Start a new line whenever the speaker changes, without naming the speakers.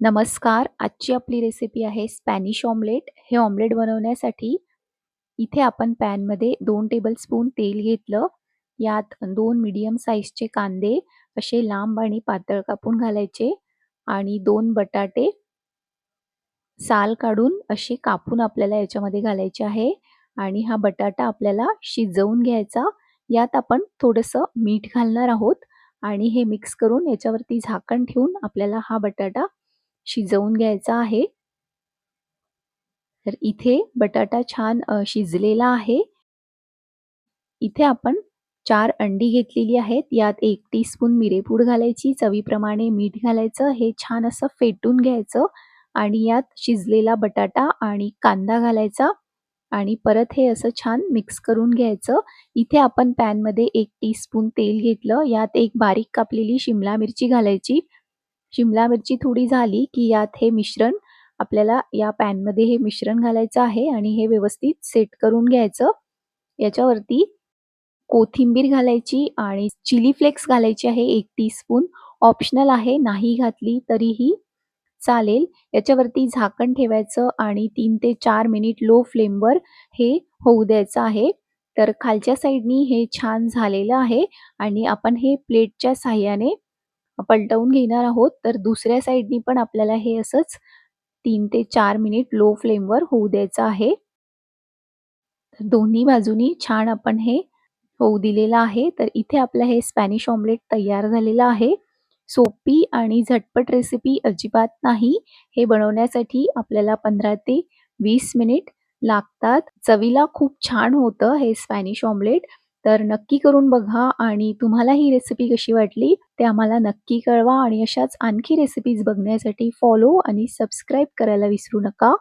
नमस्कार. आजची आपली रेसिपी आहे स्पॅनिश ऑमलेट. हे ऑमलेट बनवण्यासाठी इथे आपण पॅनमध्ये 2 टेबलस्पून तेल घेतलं. यात 2 मीडियम साइजचे कांदे असे लांब आणि पातळ कापून घालायचे आणि 2 बटाटे साल काढून असे कापून आपल्याला याच्यामध्ये घालायचे आहे आणि हा बटाटा आपल्याला शिजवून घ्यायचा. यात आपण थोडंसं मीठ घालणार आहोत आणि हे मिक्स करून याच्यावरती झाकण ठेवून आपल्याला हा बटाटा शिजवून घ्यायचा आहे. तर इथे बटाटा छान शिजलेला आहे. इथे आपण 4 अंडी घेतलेली आहेत. यात 1 टीस्पून मिरेपूड घालायची, चवीप्रमाणे मीठ घालायचं. हे छान असं फेटून घ्यायचं आणि यात शिजलेला बटाटा आणि कांदा घालायचा आणि परत हे असं छान मिक्स करून घ्यायचं. इथे आपण पॅनमध्ये 1 टीस्पून तेल घेतलं. यात एक बारीक कापलेली शिमला मिरची घालायची. शिमला मिरची थोडी झाली, की यात हे मिश्रण आपल्याला या पॅनमध्ये हे मिश्रण घालायचं आहे आणि हे व्यवस्थित सेट करून घ्यायचं. याच्यावरती कोथिंबीर घालायची आणि चिली फ्लेक्स घालायची आहे 1 टीस्पून. ऑप्शनल आहे, नाही घातली तरीही चालेल. याच्यावरती झाकण ठेवायचं आणि 3 ते 4 मिनिट लो फ्लेमवर हे होऊ द्यायचं आहे. तर खालच्या साईडनी हे छान झालेलं आहे आणि आपण हे प्लेटच्या साहाय्याने पलटवून घेणार आहोत. तर दुसऱ्या साईडनी पण आपल्याला हे असंच 3 ते 4 मिनिट लो फ्लेमवर होऊ द्यायचं आहे. दोन्ही बाजूनी छान आपण हे होऊ दिलेलं आहे. तर इथे आपलं हे स्पॅनिश ऑमलेट तयार झालेलं आहे. सोपी आणि झटपट रेसिपी अजिबात नाही. हे बनवण्यासाठी आपल्याला 15 ते 20 मिनिट लागतात. चवीला खूप छान होतं हे स्पॅनिश ऑमलेट. तर नक्की करून बघा आणि तुम्हाला ही रेसिपी कशी वाटली ते आम्हाला नक्की कळवा आणि अशाच आणखी रेसिपीज बघण्यासाठी फॉलो आणि सबस्क्राईब करायला विसरू नका.